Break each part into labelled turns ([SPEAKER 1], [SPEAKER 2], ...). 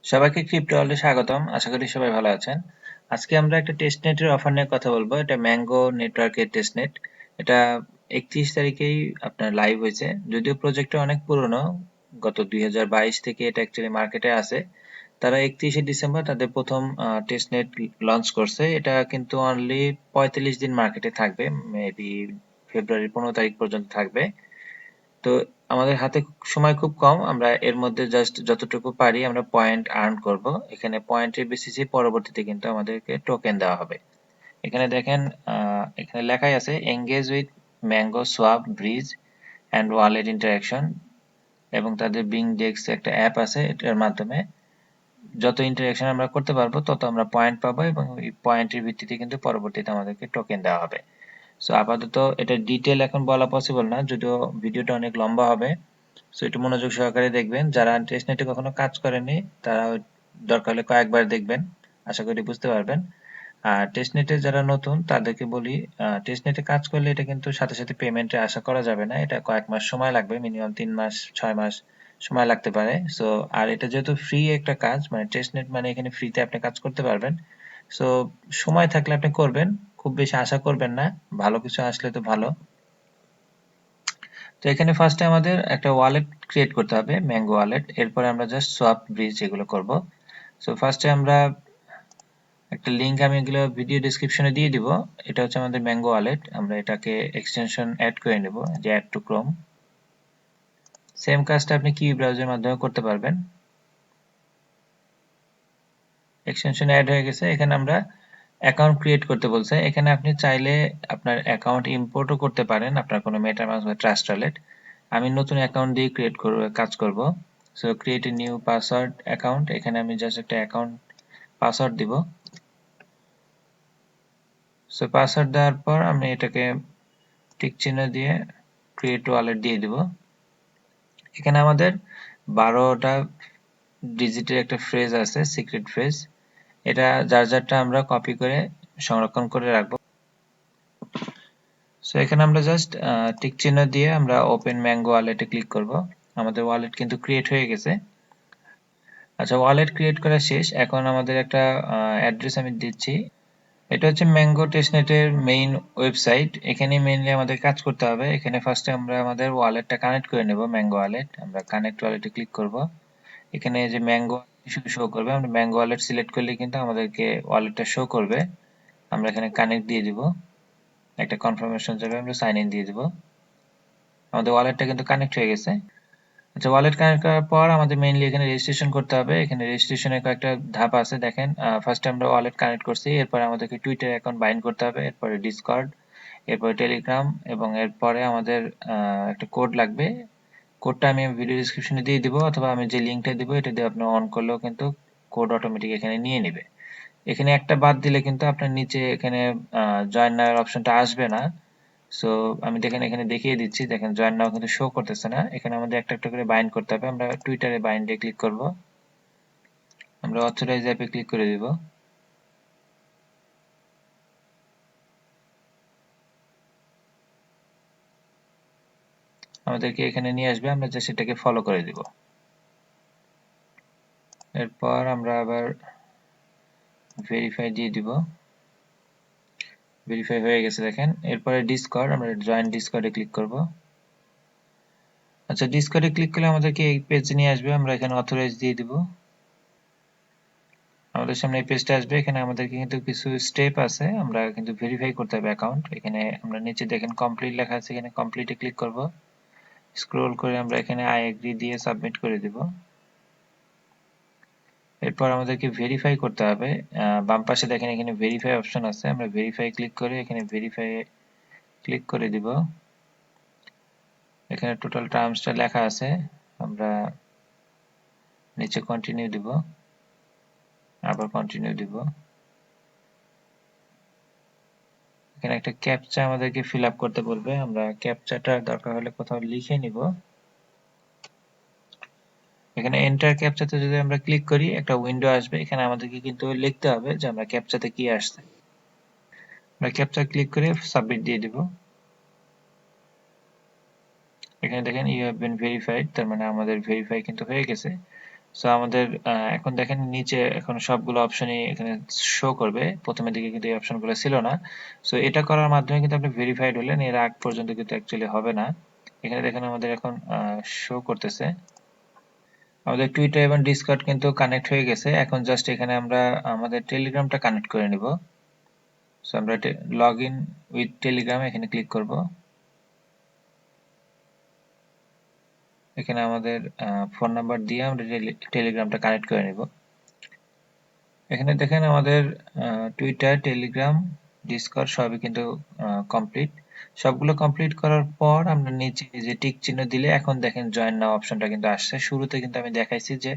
[SPEAKER 1] সবাইকে ক্রিপ্টো ওয়ার্ল্ডে স্বাগতম। আশা করি সবাই ভালো আছেন। আজকে আমরা একটা টেস্টনেটের অফার নিয়ে কথা বলবো। এটা ম্যাঙ্গো নেটওয়ার্কের টেস্টনেট। এটা 31 তারিখেই আপনার লাইভ হয়েছে। যদিও প্রজেক্টটা অনেক পুরনো, গত 2022 থেকে এটা অ্যাকচুয়ালি মার্কেটে আছে। তারা 31শে ডিসেম্বর তাদের প্রথম টেস্টনেট লঞ্চ করছে। এটা কিন্তু অনলি 45 দিন মার্কেটে থাকবে, মেবি ফেব্রুয়ারি 15 তারিখ পর্যন্ত থাকবে। তো আমাদের হাতে সময় খুব কম, আমরা এর মধ্যে জাস্ট যতটুকু পারি আমরা পয়েন্ট আর্ন করব। এখানে পয়েন্টের বেসিসে পরবর্তীতে কিন্তু আমাদেরকে টোকেন দেওয়া হবে। এখানে দেখেন, এখানে লেখাই আছে engage with mango swap bridge and wallet interaction, এবং তাদের বিং ডেক্স একটা অ্যাপ আছে, এটার মাধ্যমে যত ইন্টারাকশন আমরা করতে পারবো তত আমরা পয়েন্ট পাবো, এবং এই পয়েন্টের ভিত্তিতে কিন্তু পরবর্তীতে আমাদেরকে টোকেন দেওয়া হবে। সো আপাতত এটা ডিটেল এখন বলা পসিবল না, যদিও ভিডিওটা অনেক লম্বা হবে। সো একটু মনোযোগ সহকারে দেখবেন। যারা টেস্টনেটে কখনো কাজ করেনি তারা দরকার হলে কয়েকবার দেখবেন, আশা করি বুঝতে পারবেন। আর টেস্টনেটে যারা নতুন তাদেরকে বলি, টেস্টনেটে কাজ করলে এটা কিন্তু সাথে সাথে পেমেন্টে আশা করা যাবে না। এটা কয়েক মাস সময় লাগবে, মিনিমাম 3 মাস 6 মাস সময় লাগতে পারে। সো আর এটা যেহেতু ফ্রি একটা কাজ, মানে টেস্টনেট মানে এখানে ফ্রিতে আপনি কাজ করতে পারবেন। সো সময় থাকলে আপনি করবেন, খুব বেশি আশা করবেন না। ভালো কিছু আসলে তো ভালো। তো এখানে ফার্স্টে আমাদের একটা ওয়ালেট ক্রিয়েট করতে হবে, ম্যাঙ্গো ওয়ালেট। এরপরে আমরা জাস্ট সোয়াপ ব্রিজ এগুলো করব। সো ফার্স্টে আমরা একটা লিংক, আমি এগুলো ভিডিও ডেসক্রিপশনে দিয়ে দিব। এটা হচ্ছে আমাদের ম্যাঙ্গো ওয়ালেট। আমরা এটাকে এক্সটেনশন অ্যাড করে নেব, যে অ্যাড টু ক্রোম। সেম কাজটা আপনি কিউই ব্রাউজারের মাধ্যমে করতে পারবেন। এক্সটেনশন অ্যাড হয়ে গেছে। এখানে আমরা অ্যাকাউন্ট ক্রিয়েট করতে বলছে। এখানে আপনি চাইলে আপনার অ্যাকাউন্ট ইম্পোর্টও করতে পারেন, আপনার কোনো মেটামাস্ক বা ট্রাস্ট ওয়ালেট। আমি নতুন অ্যাকাউন্ট দিয়ে কাজ করব। So create a new password account. এখানে আমি জাস্ট একটা অ্যাকাউন্ট পাসওয়ার্ড দিব। সো পাসওয়ার্ড দেওয়ার পর আমি এটাকে টিক চিহ্ন দিয়ে ক্রিয়েট ওয়ালেট দিয়ে দিব। এখানে আমাদের 12টা ডিজিটের একটা ফ্রেজ আছে, সিক্রেট ফ্রেজ। এটা যার যারটা আমরা কপি করে সংরক্ষণ করে রাখবো। সো এখানে আমরা জাস্ট টিক চিহ্ন দিয়ে আমরা ওপেন ম্যাঙ্গো ওয়ালেটে ক্লিক করব। আমাদের ওয়ালেট কিন্তু ক্রিয়েট হয়ে গেছে। আচ্ছা, ওয়ালেট ক্রিয়েট করা শেষ। এখন আমাদের একটা অ্যাড্রেস আমি দিচ্ছি। এটা হচ্ছে ম্যাঙ্গো টেস্টনেটের মেইন ওয়েবসাইট। এখানে মেইনলি আমাদের কাজ করতে হবে। এখানে ফার্স্টে আমরা আমাদের ওয়ালেটটা কানেক্ট করে নেব, ম্যাঙ্গো ওয়ালেট। আমরা কানেক্ট ওয়ালেটে ক্লিক করব। এখানে যে ম্যাঙ্গো শো করবে, আমরা ম্যাঙ্গো ওয়ালেট সিলেক্ট করলে কিন্তু আমাদেরকে ওয়ালেটটা শো করবে। আমরা এখানে কানেক্ট দিয়ে দিব, একটা কনফার্মেশন যাবে, আমরা সাইন ইন দিয়ে দিব। আমাদের ওয়ালেটটা কিন্তু কানেক্ট হয়ে গেছে। আচ্ছা, ওয়ালেট কানেক্ট করার পর আমাদের মেইনলি এখানে রেজিস্ট্রেশন করতে হবে। এখানে রেজিস্ট্রেশনের কয়েকটা ধাপ আছে, দেখেন। ফার্স্টে আমরা ওয়ালেট কানেক্ট করছি, এরপর আমাদেরকে টুইটার অ্যাকাউন্ট বাইন্ড করতে হবে, এরপরে ডিসকর্ড, এরপরে টেলিগ্রাম, এবং এরপরে আমাদের একটা কোড লাগবে। কোডটা আমি ভিডিও ডেসক্রিপশনে দিয়ে দিব, অথবা আমি যে লিঙ্কটা দিব এটা দিয়ে আপনি অন করলেও কিন্তু কোড অটোমেটিক এখানে নিয়ে নেবে। এখানে একটা বাদ দিলে কিন্তু আপনার নিচে এখানে জয়েন নাও এর অপশনটা আসবে না। সো আমি দেখেন এখানে দেখিয়ে দিচ্ছি, দেখেন জয়েন নাও কিন্তু শো করতেছে না। এখানে আমাদের একটা একটা করে বাইন্ড করতে হবে। আমরা টুইটারে বাইন্ডে ক্লিক করব, আমরা অথরাইজ অ্যাপে ক্লিক করে দিব। আমাদেরকে এখানে নিয়ে আসবে, আমরা জাস্ট এটাকে ফলো করে দিব। এরপর আমরা আবার ভেরিফাই দিয়ে দিব। ভেরিফাই হয়ে গেছে দেখেন। এরপরে ডিসকর্ড, আমরা জয়েন ডিসকর্ডে ক্লিক করব। আচ্ছা, ডিসকর্ডে ক্লিক করলে আমাদেরকে এই পেজে নিয়ে আসবে, আমরা এখানে অথরাইজ দিয়ে দিব। আমাদের সামনে এই পেজটা আসবে। এখানে আমাদেরকে কিন্তু কিছু স্টেপ আছে, আমরা কিন্তু ভেরিফাই করতে হবে অ্যাকাউন্ট। এখানে আমরা নিচে দেখেন কমপ্লিট লেখা আছে, এখানে কমপ্লিটে ক্লিক করব। স্ক্রল করে আমরা এখানে আই এগ্রি দিয়ে সাবমিট করে দিব। এরপর আমাদেরকে ভেরিফাই করতে হবে। বাম পাশে দেখেন এখানে ভেরিফাই অপশন আছে, আমরা ভেরিফাই ক্লিক করে এখানে ভেরিফাই ক্লিক করে দিব। এখানে টোটাল টার্মসটা লেখা আছে, আমরা নিচে কন্টিনিউ দিব, আবার কন্টিনিউ দিব। এখানে একটা ক্যাপচা আমাদেরকে ফিল আপ করতে বলবে, আমরা ক্যাপচাটা দরকার হলে কোথাও লিখে নিব। এখানে এন্টার ক্যাপচাতে যদি আমরা ক্লিক করি একটা উইন্ডো আসবে, এখানে আমাদেরকে কিন্তু লিখতে হবে যে আমরা ক্যাপচাতে কি আসছে। আমরা ক্যাপচা ক্লিক করে সাবমিট দিয়ে দিব। এখানে দেখেন ইউ হ্যাভ বিন ভেরিফাইড, তার মানে আমাদের ভেরিফাই কিন্তু হয়ে গেছে। সো আমাদের এখন দেখেন নিচে এখন সবগুলো অপশনই এখানে শো করবে। প্রথমের দিকে কিন্তু এই অপশনগুলো ছিল না। সো এটা করার মাধ্যমে কিন্তু আপনি ভেরিফাইড হলেন, এর আগ পর্যন্ত কিন্তু অ্যাকচুয়ালি হবে না। এখানে দেখেন আমাদের এখন শো করতেছে আমাদের টুইটার এবং ডিসকর্ড কিন্তু কানেক্ট হয়ে গেছে। এখন জাস্ট এখানে আমরা আমাদের টেলিগ্রামটা কানেক্ট করে নিব। সো আমরা লগ ইন উইথ টেলিগ্রাম এখানে ক্লিক করব। এখানে আমাদের ফোন নাম্বার দিয়ে আমরা টেলিগ্রামটা কানেক্ট করে নিব। এখানে দেখেন আমাদের টুইটার, টেলিগ্রাম, ডিসকর্ড সবই কিন্তু কমপ্লিট। সবগুলো কমপ্লিট করার পর আমরা নিচে যে টিক চিহ্ন দিলে এখন দেখেন জয়েন নাও অপশনটা কিন্তু আসছে। শুরুতে কিন্তু আমি দেখাইছি যে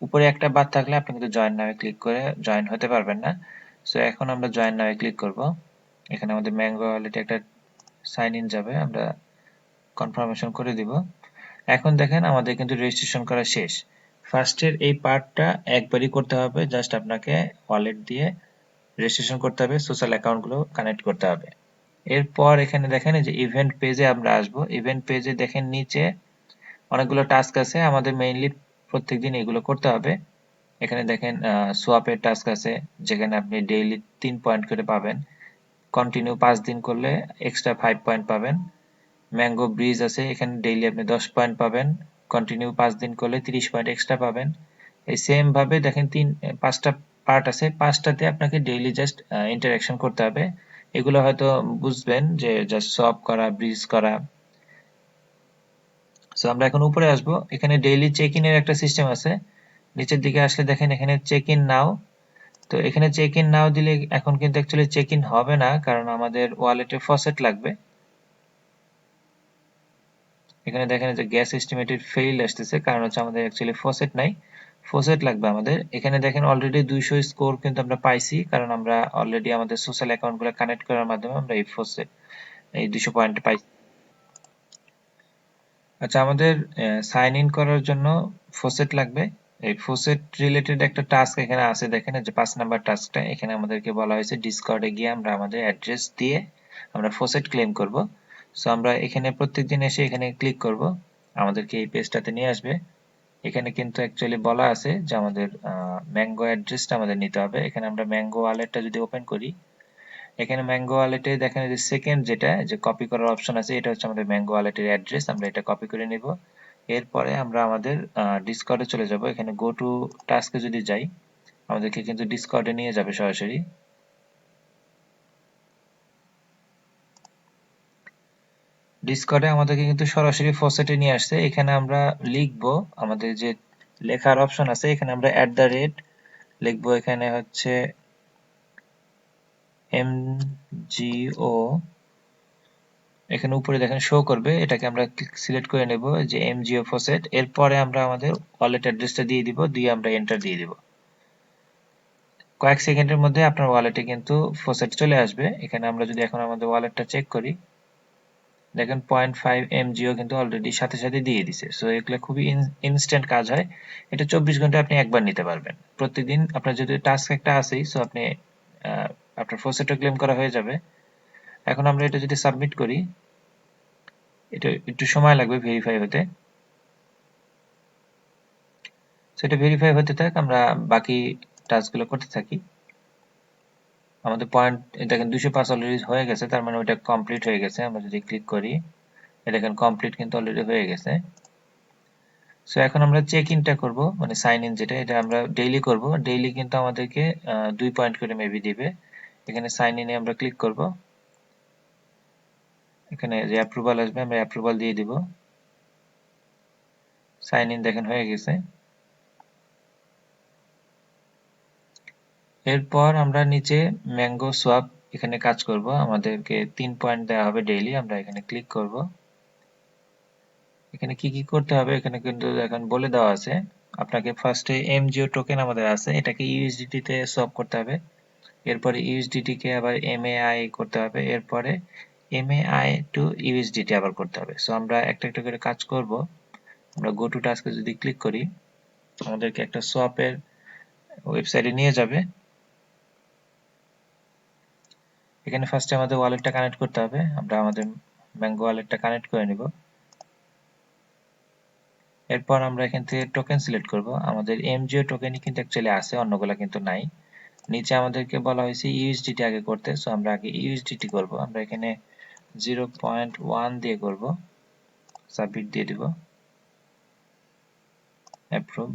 [SPEAKER 1] উপরে একটা বার থাকলে আপনি কিন্তু জয়েন নাও ক্লিক করে জয়েন হতে পারবেন না। সো এখন আমরা জয়েন নাও ক্লিক করব। এখানে আমাদের ম্যাঙ্গো ওয়ালেটে একটা সাইন ইন যাবে, আমরা কনফার্মেশন করে দিব। এখন দেখেন আমাদের কিন্তু রেজিস্ট্রেশন করা শেষ। ফার্স্টের এই পার্টটা একবারই করতে হবে, জাস্ট আপনাকে ওয়ালেট দিয়ে রেজিস্ট্রেশন করতে হবে, সোশ্যাল অ্যাকাউন্টগুলো কানেক্ট করতে হবে। এরপর এখানে দেখেন এই যে ইভেন্ট পেজে আমরা আসব। ইভেন্ট পেজে দেখেন নিচে অনেকগুলো টাস্ক আছে, আমাদের মেইনলি প্রত্যেকদিন এগুলো করতে হবে। এখানে দেখেন সোয়াপের টাস্ক আছে, যেখানে আপনি ডেইলি 3 পয়েন্ট করে পাবেন। কন্টিনিউ 5 দিন করলে এক্সট্রা 5 পয়েন্ট পাবেন। ম্যাঙ্গো ব্রিজ আছে, এখানে ডেইলি আপনি 10 পয়েন্ট পাবেন। কন্টিনিউ 5 দিন করলে 30 পয়েন্ট এক্সট্রা পাবেন। এই সেম ভাবে দেখেন 5টা পার্ট আছে, 5টাতে আপনাকে ডেইলি জাস্ট ইন্টারঅ্যাকশন করতে হবে। এগুলো হয়তো বুঝবেন যে জাস্ট সলভ করা, ব্রিজ করা। সো আমরা এখন উপরে আসবো, এখানে ডেইলি চেক ইন এর একটা সিস্টেম আছে। নিচের দিকে আসলে দেখেন এখানে চেক ইন নাও। তো এখানে চেক ইন নাও দিলে এখন কিন্তু অ্যাকচুয়ালি চেক ইন হবে না, কারণ আমাদের ওয়ালেটে ফসেট লাগবে। এখানে দেখেন যে গ্যাস এস্টিমেটেড ফেইল আসতেছে, কারণ হচ্ছে আমাদের অ্যাকচুয়ালি ফসেট নাই, ফসেট লাগবে আমাদের। এখানে দেখেন অলরেডি 200 স্কোর কিন্তু আমরা পাইছি, কারণ আমরা অলরেডি আমাদের সোশ্যাল অ্যাকাউন্টগুলো কানেক্ট করার মাধ্যমে আমরা এই 200 পয়েন্ট পাই। আচ্ছা, আমাদের সাইন ইন করার জন্য ফসেট লাগবে। এই ফসেট রিলেটেড একটা টাস্ক এখানে আছে, দেখেন এই যে 5 নাম্বার টাস্কটা, এখানে আমাদেরকে বলা হয়েছে ডিসকর্ডে গিয়ে আমরা আমাদের অ্যাড্রেস দিয়ে আমরা ফসেট ক্লেম করব। সো আমরা এখানে প্রত্যেকদিন এসে এখানে ক্লিক করব, আমাদেরকে এই পেজটাতে নিয়ে আসবে। এখানে কিন্তু অ্যাকচুয়ালি বলা আছে যে আমাদের ম্যাঙ্গো অ্যাড্রেসটা আমাদের নিতে হবে। এখানে আমরা ম্যাঙ্গো ওয়ালেটটা যদি ওপেন করি, এখানে ম্যাঙ্গো ওয়ালেটে দেখেন যে সেকেন্ড যেটা যে কপি করার অপশন আছে, এটা হচ্ছে আমাদের ম্যাঙ্গো ওয়ালেটের অ্যাড্রেস, আমরা এটা কপি করে নিব। এরপরে আমরা আমাদের ডিসকর্ডে চলে যাব। এখানে গো টু টাস্কে যদি যাই, আমাদেরকে কিন্তু ডিসকর্ডে নিয়ে যাবে সরাসরি। ডিসকর্ডে আমাদেরকে কিন্তু সরাসরি ফসেটে নিয়ে আসছে। এখানে আমরা লিখবো আমাদের যে লেখার অপশন আছে, এখানে আমরা @ লিখবো। এখানে হচ্ছে MGO, এখানে উপরে দেখেন শো করবে, এটাকে আমরা সিলেক্ট করে নেব যে MGO ফসেট। এরপরে আমরা আমাদের ওয়ালেট অ্যাড্রেসটা দিয়ে দিব, দিয়ে আমরা এন্টার দিয়ে দিব। কয়েক সেকেন্ডের মধ্যে আপনার ওয়ালেটে কিন্তু ফসেট চলে আসবে। এখানে আমরা যদি এখন আমাদের ওয়ালেটটা চেক করি, দেখেন 0.5 MGO কিন্তু অলরেডি সাথে সাথে দিয়ে দিছে। সো এগুলো খুবই ইনস্ট্যান্ট কাজ হয়। এটা 24 ঘন্টা আপনি একবার নিতে পারবেন। প্রত্যেকদিন আপনার যদি টাস্ক একটা আছেই, সো আপনি আহ, আপনার ফসেটও ক্লেম করা হয়ে যাবে। এখন আমরা এটা যদি সাবমিট করি, এটা একটু সময় লাগবে ভেরিফাই হতে। সেটা ভেরিফাই হতে থাক, আমরা বাকি টাস্কগুলো করতে থাকি। আমাদের পয়েন্ট দেখেন 205 অলরেডি হয়ে গেছে, তার মানে ওটা কমপ্লিট হয়ে গেছে। আমরা যদি ক্লিক করি, দেখেন কমপ্লিট কিন্তু অলরেডি হয়ে গেছে। সো এখন আমরা চেক ইনটা করবো, মানে সাইন ইন যেটা, এটা আমরা ডেইলি করব। ডেইলি কিন্তু আমাদেরকে 2 পয়েন্ট করে মেবি দিবে। এখানে সাইন ইনে আমরা ক্লিক করব, এখানে যে অ্যাপ্রুভাল আসবে আমরা অ্যাপ্রুভাল দিয়ে দিব। সাইন ইন দেখেন হয়ে গেছে। এরপর আমরা নিচে ম্যাঙ্গো সোয়াপ এখানে কাজ করব, আমাদেরকে 3 পয়েন্ট দেওয়া হবে ডেইলি, আমরা এখানে ক্লিক করব। এখানে কি কি করতে হবে এখানে কিন্তু এখন বলে দেওয়া আছে। আপনাকে ফার্স্টে MGO টোকেন আমাদের আছে, এটাকে ইউএসডিটি তে সোয়াপ করতে হবে। এরপরে ইউএসডিটি কে আবার এমএআই করতে হবে। এরপরে এমএআই টু ইউএসডিটি আবার করতে হবে। সো আমরা একটা একটা করে কাজ করব। আমরা গো টু টাস্কে যদি ক্লিক করি, আমাদেরকে একটা সোয়াপের ওয়েবসাইটে নিয়ে যাবে। এখানে ফার্স্টে আমাদের ওয়ালেটটা কানেক্ট করতে হবে, আমরা আমাদের ম্যাঙ্গো ওয়ালেটটা কানেক্ট করে নিব। এরপর আমরা এখান থেকে টোকেন সিলেক্ট করব। আমাদের এমজিও টোকেনই কিন্তু অ্যাকচুয়ালি আছে, অন্যগুলা কিন্তু নাই। নিচে আমাদেরকে বলা হয়েছে ইউএসডিটি আগে করতে, সো আমরা আগে ইউএসডিটি করব। আমরা এখানে 0.1 দিয়ে করব, সাবমিট দিয়ে দিব, অ্যাপ্রুভ।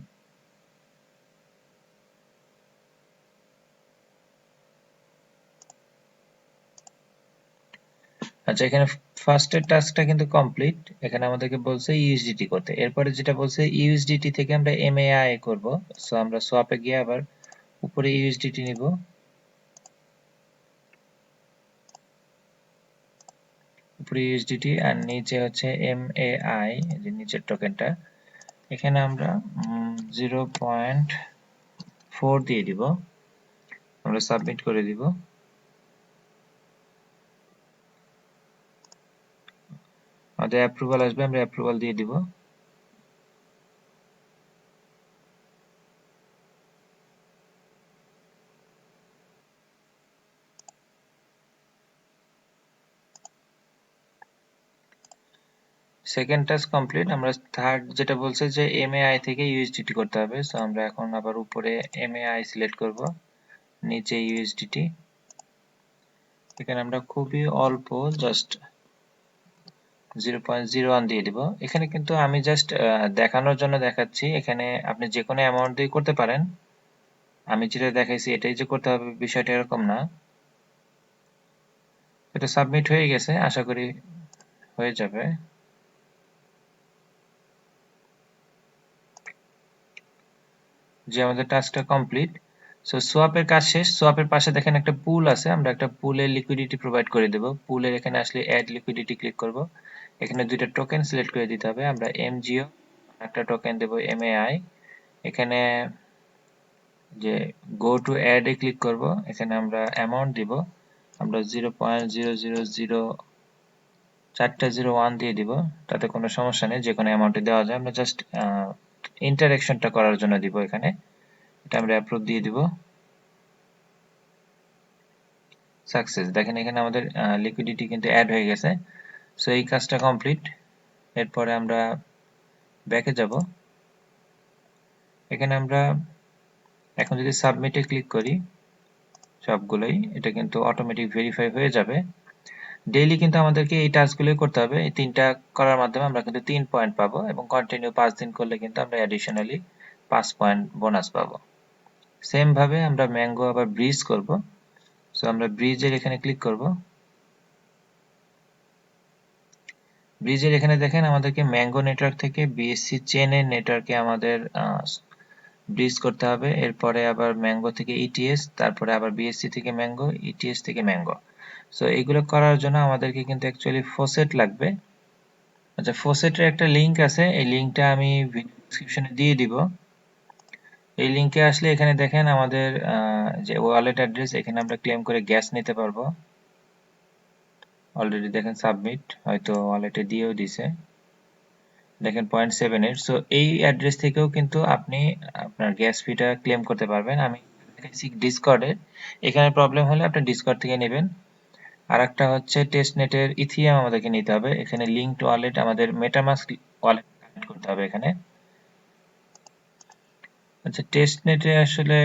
[SPEAKER 1] আচ্ছা, এখানে ফার্স্টের টাস্কটা কিন্তু কমপ্লিট। এখানে আমাদেরকে বলছে ইউএসডিটি করতে, এরপরে যেটা বলছে ইউএসডিটি থেকে আমরা এমএআই করব। সো আমরা সোয়াপে গিয়ে আবার উপরে ইউএসডিটি নিব, উপরে ইউএসডিটি, আর নিচে হচ্ছে এমএআই, যে নিচের টোকেনটা। এখানে আমরা 0.4 দিয়ে দিব, আমরা সাবমিট করে দিব। আমাদের অ্যাপ্রুভাল আসবে, আমরা অ্যাপ্রুভাল দিয়ে দিব। Second task complete. আমরা থার্ড যেটা বলছে যে এমএআই থেকে ইউএসডিটি করতে হবে, সো আমরা এখন আবার উপরে এমএআই সিলেক্ট করব, নিচে ইউএসডিটি। এখানে আমরা খুবই অল্প, জাস্ট 0.01 দিয়ে দিব। এখানে কিন্তু আমি জাস্ট দেখানোর জন্য দেখাচ্ছি, এখানে আপনি যে কোনো অ্যামাউন্ট দিয়ে করতে পারেন। আমি যেটা দেখাইছি এটাই যে করতে হবে বিষয়টা এরকম না। এটা সাবমিট হয়ে গেছে, আশা করি হয়ে যাবে। যে আমাদের টাস্কটা কমপ্লিট। সো সোয়াপের কাজ শেষ। সোয়াপের পাশে দেখেন একটা পুল আছে, আমরা একটা পুলের লিকুইডিটি প্রোভাইড করে দেব। পুলের এখানে আসলে অ্যাড লিকুইডিটি ক্লিক করব। এখানে দুইটা টোকেন সিলেক্ট করে দিতে হবে, আমরা এমজিও, একটা টোকেন দেব এমএআই। এখানে যে go to add a click করব, এখানে আমরা অ্যামাউন্ট দিব, আমরা 0.000 দিয়ে দিব, তাতে কোনো সমস্যা নেই, যে কোনো অ্যামাউন্টে দেওয়া যায়। আমরা জাস্ট ইন্টারেকশনটা করার জন্য দিব এখানে। এটা আমরা অ্যাপ্রুভ দিয়ে দিব। সাকসেস, দেখেন এখানে আমাদের লিকুইডিটি কিন্তু অ্যাড হয়ে গেছে। সো এই কাজটা কমপ্লিট। এরপরে আমরা ব্যাকে যাব। এখানে আমরা এখন যদি সাবমিটে ক্লিক করি সবগুলোই, এটা কিন্তু অটোমেটিক ভেরিফাই হয়ে যাবে। ডেইলি কিন্তু আমাদেরকে এই টাস্কগুলোই করতে হবে। এই তিনটা করার মাধ্যমে আমরা কিন্তু 3 পয়েন্ট পাবো, এবং কন্টিনিউ 5 দিন করলে কিন্তু আমরা অ্যাডিশনালি 5 পয়েন্ট বোনাস পাবো। সেম ভাবে আমরা ম্যাঙ্গো আবার ব্রিজ করব। সো আমরা ব্রিজের এখানে ক্লিক করব। ব্রিজের এখানে দেখেন আমাদেরকে ম্যাঙ্গো নেটওয়ার্ক থেকে বিএসসি চেনের নেটওয়ার্কে আমাদের ব্রিজ করতে হবে। এরপরে আবার ম্যাঙ্গো থেকে ইটিএস, তারপরে আবার বিএসসি থেকে ম্যাঙ্গো, ইটিএস থেকে ম্যাঙ্গো। সো এইগুলো করার জন্য আমাদেরকে কিন্তু অ্যাকচুয়ালি ফোসেট লাগবে। আচ্ছা, ফোসেটের একটা লিংক আছে, এই লিংকটা আমি ভিডিও ডেসক্রিপশনে দিয়ে দিব। এই লিংকে আসলে এখানে দেখেন আমাদের যে ওয়ালেট অ্যাড্রেস, এখানে আমরা ক্লেম করে গ্যাস নিতে পারবো। অলরেডি দেখেন সাবমিট, হয়তো ওয়ালেটে দিয়েও দিছে, দেখেন 0.78। সো এই অ্যাড্রেস থেকেও কিন্তু আপনি আপনার গ্যাস ফিটা ক্লেম করতে পারবেন। আমি দেখাচ্ছি ডিসকর্ডে, এখানে প্রবলেম হলে আপনি ডিসকর্ড থেকে নেবেন। আর একটা হচ্ছে টেস্টনেটের ইথিরিয়াম আমাদেরকে নিতে হবে। এখানে লিঙ্কড ওয়ালেট, আমাদের মেটামাস্ক ওয়ালেট কানেক্ট করতে হবে এখানে। আচ্ছা, টেস্টনেটে আসলে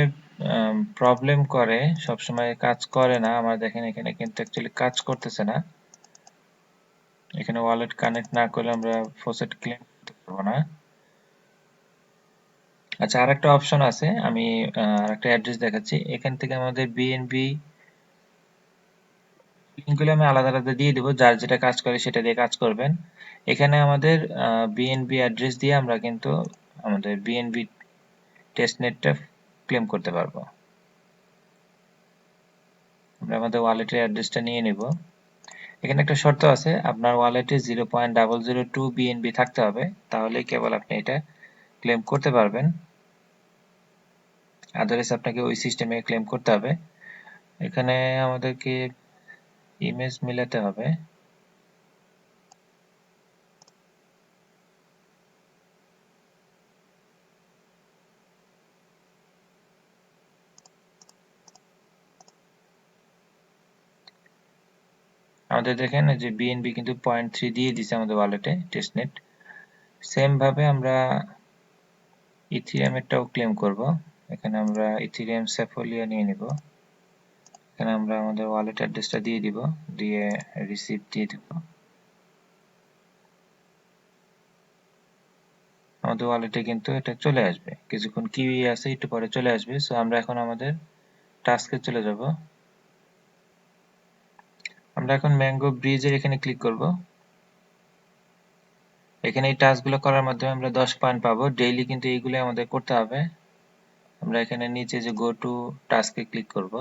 [SPEAKER 1] প্রবলেম করে, সবসময় কাজ করে না আমার। দেখেন এখানে কিন্তু অ্যাকচুয়ালি কাজ করতেছে না। এখানে ওয়ালেট কানেক্ট না করলে আমরা ফসেট ক্লেম করতে পারবো না। আচ্ছা, আরেকটা অপশন আছে, আমি আরেকটা অ্যাড্রেস দেখাচ্ছি। এখান থেকে আমাদের বিএনবি লিঙ্কগুলো আমি আলাদা আলাদা দিয়ে দিব, যার যেটা কাজ করে সেটা দিয়ে কাজ করবেন। এখানে আমাদের বিএনবি অ্যাড্রেস দিয়ে আমরা কিন্তু আমাদের বিএনবি টেস্টনেটটা ক্লেম করতে পারবো। আমরা আমাদের ওয়ালেটের অ্যাড্রেসটা নিয়ে নিব। এখানে একটা শর্ত আছে, আপনার ওয়ালেটে 0.002 বিএনবি থাকতে হবে, তাহলেই কেবল আপনি এটা ক্লেম করতে পারবেন। আদারওয়াইজ আপনাকে ওই সিস্টেমে ক্লেম করতে হবে। এখানে আমাদেরকে ইমেজ মিলাতে হবে। আমাদের দেখেন যে বিএনবি কিন্তু 0.3 দিয়ে দিছে আমাদের ওয়ালেটে টেস্টনেট। সেম ভাবে আমরা ইথিরিয়ামেরটাও ক্লেম করব। এখানে আমরা ইথিরিয়াম সেফোলিয়া নিয়ে নিব। এখানে আমরা আমাদের ওয়ালেট অ্যাড্রেসটা দিয়ে দিব, দিয়ে রিসিভ দিয়ে দিব। আমাদের ওয়ালেটে কিন্তু এটা চলে আসবে, কিছুক্ষণ কিউই আছে, একটু পরে চলে আসবে। সো আমরা এখন আমাদের টাস্কে চলে যাব। আমরা এখন ম্যাঙ্গো ব্রিজের এখানে ক্লিক করব। এখানে এই টাস্কগুলো করার মাধ্যমে আমরা 10 পয়েন্ট পাবো। ডেইলি কিন্তু এইগুলো আমাদের করতে হবে। আমরা এখানে নিচে যে গো টু টাস্কে ক্লিক করব।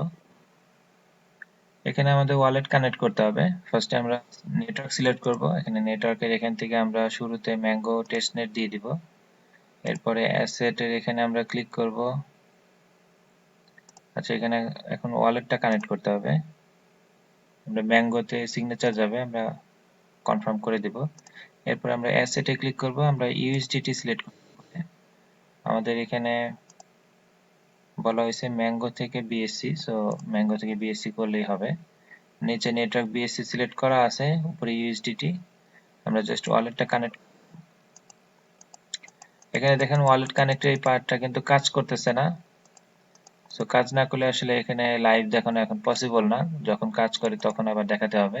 [SPEAKER 1] এখানে আমাদের ওয়ালেট কানেক্ট করতে হবে। ফার্স্টে আমরা নেটওয়ার্ক সিলেক্ট করব। এখানে নেটওয়ার্কের এখান থেকে আমরা শুরুতে ম্যাঙ্গো টেস্টনেট দিয়ে দিব। এরপরে অ্যাসেটের এখানে আমরা ক্লিক করব। আচ্ছা, এখানে এখন ওয়ালেটটা কানেক্ট করতে হবে। আমরা ম্যাঙ্গোতে সিগনেচার যাবে, আমরা কনফার্ম করে দিব। এরপর আমরা অ্যাসেটে ক্লিক করব। আমরা ইউএসডিটি সিলেক্ট করব। আমাদের এখানে বলা হয়েছে ম্যাঙ্গো থেকে বিএসসি, সো ম্যাঙ্গো থেকে বিএসসি করলেই হবে। নিচে নেটওয়ার্ক বিএসসি সিলেক্ট করা আছে, উপরে ইউএসডিটি। আমরা জাস্ট ওয়ালেটটা কানেক্ট। এখানে দেখেন ওয়ালেট কানেক্টের এই পার্টটা কিন্তু কাজ করতেছে না। সো কাজ না করলে আসলে এখানে লাইভ দেখানো এখন পসিবল না। যখন কাজ করে তখন আবার দেখাতে হবে।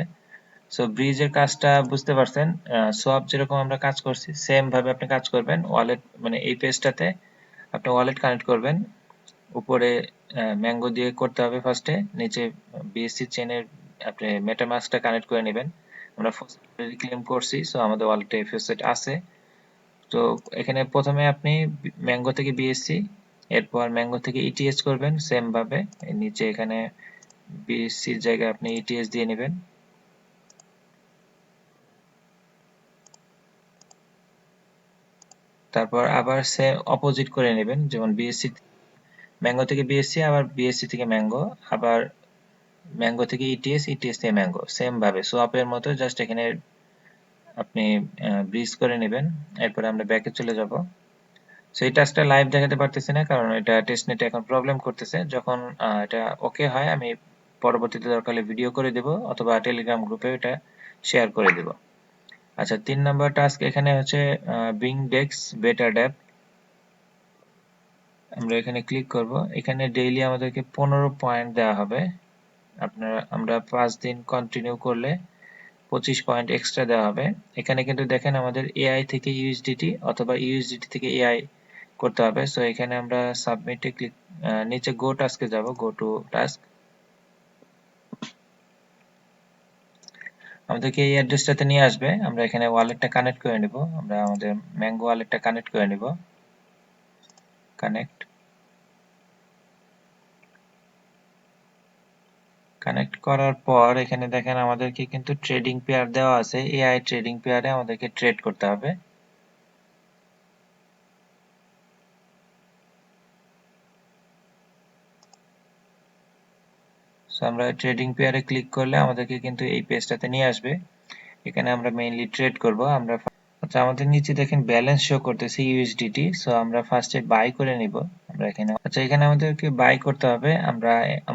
[SPEAKER 1] সো ব্রিজের কাজটা বুঝতে পারছেন। সোয়াপ যেরকম আমরা কাজ করছি সেম ভাবে আপনি কাজ করবেন। ওয়ালেট মানে এই পেজটাতে আপনি ওয়ালেট কানেক্ট করবেন। উপরে ম্যাঙ্গো দিয়ে করতে হবে ফার্স্টে, নিচে বিএসসি চেনের আপনি মেটামাস্কটা কানেক্ট করে নেবেন। আমরা ফসেট ক্লেম করছি, সো আমাদের ওয়ালেটে ফসেট আছে। তো এখানে প্রথমে আপনি ম্যাঙ্গো থেকে বিএসসি, এরপর ম্যাঙ্গো থেকে ইটিএস করবেন সেম ভাবে। নিচে এখানে বিএসসির জায়গায় আপনি ইটিএস দিয়ে নেবেন। তারপর আবার সেম অপোজিট করে নেবেন, যেমন বিএসসি ম্যাঙ্গো থেকে বিএসসি, আবার বিএসসি থেকে ম্যাঙ্গো, আবার ম্যাঙ্গো থেকে ইটিএস, ইটিএস থেকে ম্যাঙ্গো, সেম ভাবে সোয়াপের মতো জাস্ট এখানে আপনি ব্রিজ করে নেবেন। এরপরে আমরা ব্যাকে চলে যাব। সো এই টাস্কটা লাইভ দেখাতে পারতেছি না, কারণ এটা টেস্টনেটে এখন প্রবলেম করতেছে। যখন এটা ওকে হয় আমি পরবর্তীতে দরকার হলে ভিডিও করে দেব, অথবা টেলিগ্রাম গ্রুপে এটা শেয়ার করে দেব। আচ্ছা, 3 নাম্বার টাস্ক এখানে হচ্ছে বিং ডেক্স বেটা ড্যাপ। আমরা এখানে ক্লিক করব। এখানে ডেইলি আমাদেরকে 15 পয়েন্ট দেওয়া হবে। আমরা 5 দিন কন্টিনিউ করলে 25 পয়েন্ট এক্সট্রা দেওয়া হবে। এখানে কিন্তু দেখেন আমাদের এআই থেকে ইউএসডিটি অথবা ইউএসডিটি থেকে এআই করতে হবে। সো এখানে আমরা সাবমিটে ক্লিক, নিচে গো টাস্কে যাব, গো টু টাস্ক। আমাদেরকে এই অ্যাড্রেসটাতে নিয়ে আসবে। আমরা এখানে ওয়ালেটটা কানেক্ট করে নিব। আমরা আমাদের ম্যাঙ্গো ওয়ালেটটা কানেক্ট করে নিব। কানেক্ট কানেক্ট করার পর এখানে দেখেন আমাদেরকে কিন্তু ট্রেডিং পেয়ার দেওয়া আছে। এআই ট্রেডিং পেয়ারে আমাদেরকে ট্রেড করতে হবে। সো আমরা ট্রেডিং পেয়ারে ক্লিক করলে আমাদেরকে কিন্তু এই পেজটাতে নিয়ে আসবে। এখানে আমরা মেইনলি ট্রেড করব। আচ্ছা, আমাদের নিচে দেখেন ব্যালেন্স শো করতেছে ইউএসডিটি। সো আমরা ফার্স্টে বাই করে নিব। আমরা এখানে আচ্ছা, এখানে আমাদেরকে বাই করতে হবে। আমরা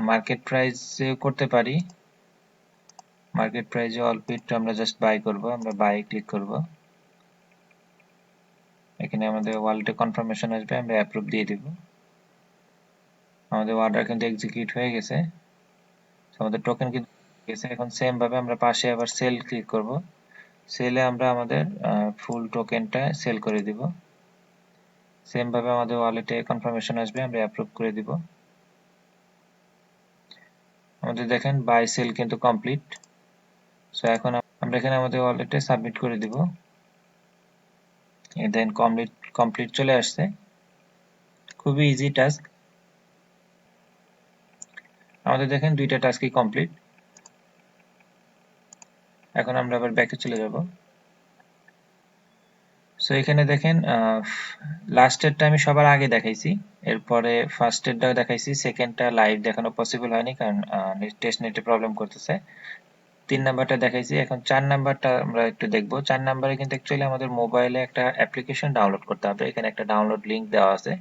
[SPEAKER 1] মার্কেট প্রাইসে করতে পারি। মার্কেট প্রাইসে অল্প একটু আমরা জাস্ট বাই করব। আমরা বাই ক্লিক করব। এখানে আমাদের ওয়ালেটে কনফার্মেশন আসবে, আমরা অ্যাপ্রুভ দিয়ে দিব। আমাদের অর্ডার কিন্তু এক্সিকিউট হয়ে গেছে। আমাদের টোকেন কিন্তু গেছে। এখন সেম ভাবে আমরা পাশে আবার সেল ক্লিক করব। সেলে আমরা আমাদের ফুল টোকেনটা সেল করে দিব। সেম ভাবে আমাদের ওয়ালেটে কনফার্মেশন আসবে, আমরা অ্যাপ্রুভ করে দিব। আমাদের দেখেন বাই সেল কিন্তু কমপ্লিট। সো এখন আমরা এখানে আমাদের ওয়ালেটে সাবমিট করে দিব। দেন কমপ্লিট চলে আসছে। খুবই ইজি টাস্ক। আমাদের দেখেন দুইটা টাস্কই কমপ্লিট। এখন আমরা আবার ব্যাকে চলে যাব। সো এখানে দেখেন লাস্টেরটা আমি সবার আগে দেখাইছি, এরপরে ফার্স্টেরটা দেখাইছি, সেকেন্ডটা লাইভ দেখানো পসিবল হয়নি কারণ টেস্ট নেটে প্রবলেম করতেছে। 3 নাম্বারটা দেখাইছি। এখন 4 নাম্বারটা আমরা একটু দেখবো। 4 নাম্বারে কিন্তু অ্যাকচুয়ালি আমাদের মোবাইলে একটা অ্যাপ্লিকেশন ডাউনলোড করতে হবে। এখানে একটা ডাউনলোড লিংক দেওয়া আছে।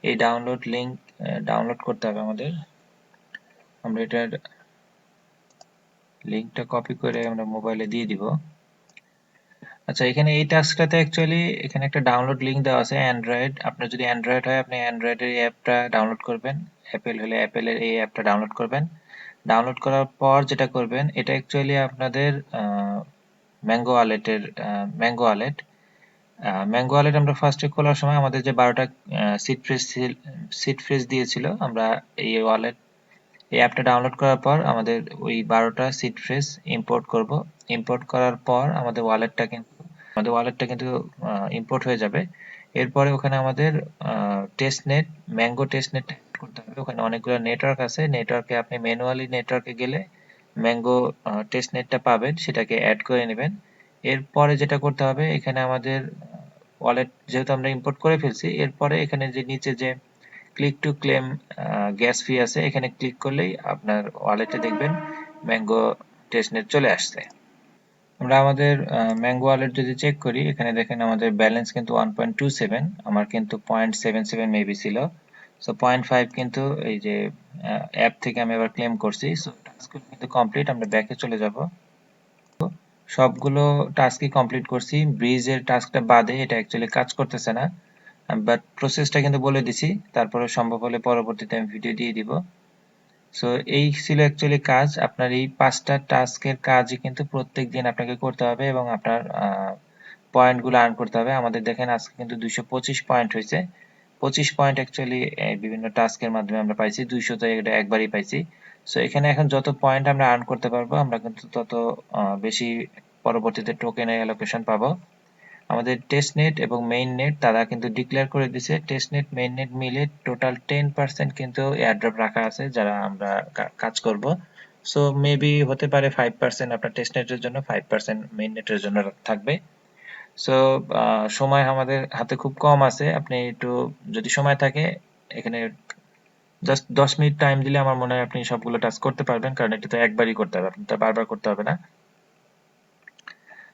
[SPEAKER 1] এই ডাউনলোড লিংক ডাউনলোড করতে হবে আমাদের। আমরা এটার লিংকটা কপি করে আমরা মোবাইলে দিয়ে দিব। আচ্ছা, এখানে এই টাস্কটাতে অ্যাকচুয়ালি এখানে একটা ডাউনলোড লিংক দেওয়া আছে অ্যান্ড্রয়েড। আপনার যদি অ্যান্ড্রয়েড হয় আপনি অ্যান্ড্রয়েডের এই অ্যাপটা ডাউনলোড করবেন, অ্যাপেল হলে অ্যাপেলের এই অ্যাপটা ডাউনলোড করবেন। ডাউনলোড করার পর যেটা করবেন, এটা অ্যাকচুয়ালি আপনাদের ম্যাঙ্গো ওয়ালেটের ম্যাঙ্গো ওয়ালেট। ম্যাঙ্গো ওয়ালেট আমরা ফার্স্টে খোলার সময় আমাদের যে 12টা সিড ফ্রেজ দিয়েছিল, আমরা এই ওয়ালেট এই অ্যাপটা ডাউনলোড করার পর ওই 12টা সিড ফ্রেজ ইম্পোর্ট করব। ইম্পোর্ট করার পর আমাদের ওয়ালেটটা কিন্তু ইম্পোর্ট হয়ে যাবে। এরপরে ওখানে আমাদের টেস্টনেট, ম্যাঙ্গো টেস্টনেট করতে হবে। ওখানে অনেকগুলো নেটওয়ার্ক আছে, নেটওয়ার্কে আপনি ম্যানুয়ালি নেটওয়ার্কে গেলে ম্যাঙ্গো টেস্টনেটটা পাবেন, সেটাকে অ্যাড করে নেবেন। এরপরে যেটা করতে হবে, এখানে আমাদের ওয়ালেট যেহেতু আমরা ইম্পোর্ট করে ফেলছি, এরপরে এখানে যে নিচে যে ক্লিক টু ক্লেম গ্যাস ফি আছে, এখানে ক্লিক করলেই আপনার ওয়ালেটে দেখবেন ম্যাঙ্গো টেস্টনেট চলে আসছে। আমরা আমাদের ম্যাঙ্গো ওয়ালেট যদি চেক করি, এখানে দেখেন আমাদের ব্যালেন্স কিন্তু 1.27, আমার কিন্তু 0.77 মেবি ছিল। সো 0.5 কিন্তু এই যে অ্যাপ থেকে আমি আবার ক্লেম করছি। সো টাস্কগুলো কিন্তু কমপ্লিট। আমরা ব্যাকে চলে যাব। সবগুলো টাস্কই কমপ্লিট করছি, ব্রিজের টাস্কটা বাদে। এটা অ্যাকচুয়ালি কাজ করতেছে না, বাট প্রসেসটা কিন্তু বলে দিছি। তারপরে সম্ভব হলে পরবর্তীতে আমি ভিডিও দিয়ে দিব। সো এই ছিল অ্যাকচুয়ালি কাজ। আপনার এই 5টা টাস্কের কাজই কিন্তু প্রত্যেক দিন আপনাকে করতে হবে এবং আপনার পয়েন্টগুলো আর্ন করতে হবে। আমাদের দেখেন আজকে কিন্তু 225 পয়েন্ট হয়েছে। 25 পয়েন্ট অ্যাকচুয়ালি বিভিন্ন টাস্কের মাধ্যমে আমরা পাইছি। 200 তো এটা একবারই পাইছি। সো এখানে এখন যত পয়েন্ট আমরা আর্ন করতে পারবো, আমরা কিন্তু তত বেশি পরবর্তীতে টোকেনের অ্যালোকেশন পাবো। আমাদের টেস্টনেট এবং মেইননেট তারা কিন্তু ডিক্লেয়ার করে দিছে, টেস্টনেট মেইননেট মিলে টোটাল 10% কিন্তু এয়ারড্রপ রাখা আছে যারা আমরা কাজ করব। সো মেবি হতে পারে 5% আপনার টেস্টনেটের জন্য, 5% মেইননেটের জন্য থাকবে। সো সময় আমাদের হাতে খুব কম আছে। আপনি একটু যদি সময় থাকে, এখানে জাস্ট 10 মিনিট টাইম দিলে আমার মনে হয় আপনি সবগুলো টাস্ক করতে পারবেন, কারণ এটা তো একবারই করতে হবে, আপনি তো বারবার করতে হবে না।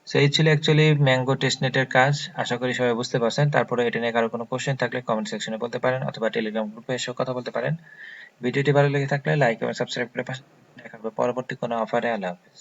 [SPEAKER 1] সো এই ছিল অ্যাকচুয়ালি ম্যাঙ্গো টেস্টনেটের কাজ। আশা করি সবাই বুঝতে পারছেন। তারপরে এটা নিয়ে কারো কোনো কোশ্চেন থাকলে কমেন্ট সেকশনে বলতে পারেন, অথবা টেলিগ্রাম গ্রুপে এসেও কথা বলতে পারেন। ভিডিওটি ভালো লেগে থাকলে লাইক এবং সাবস্ক্রাইব করে পাশে। দেখা হবে পরবর্তী কোনো অফারে। আল্লাহ হাফেজ।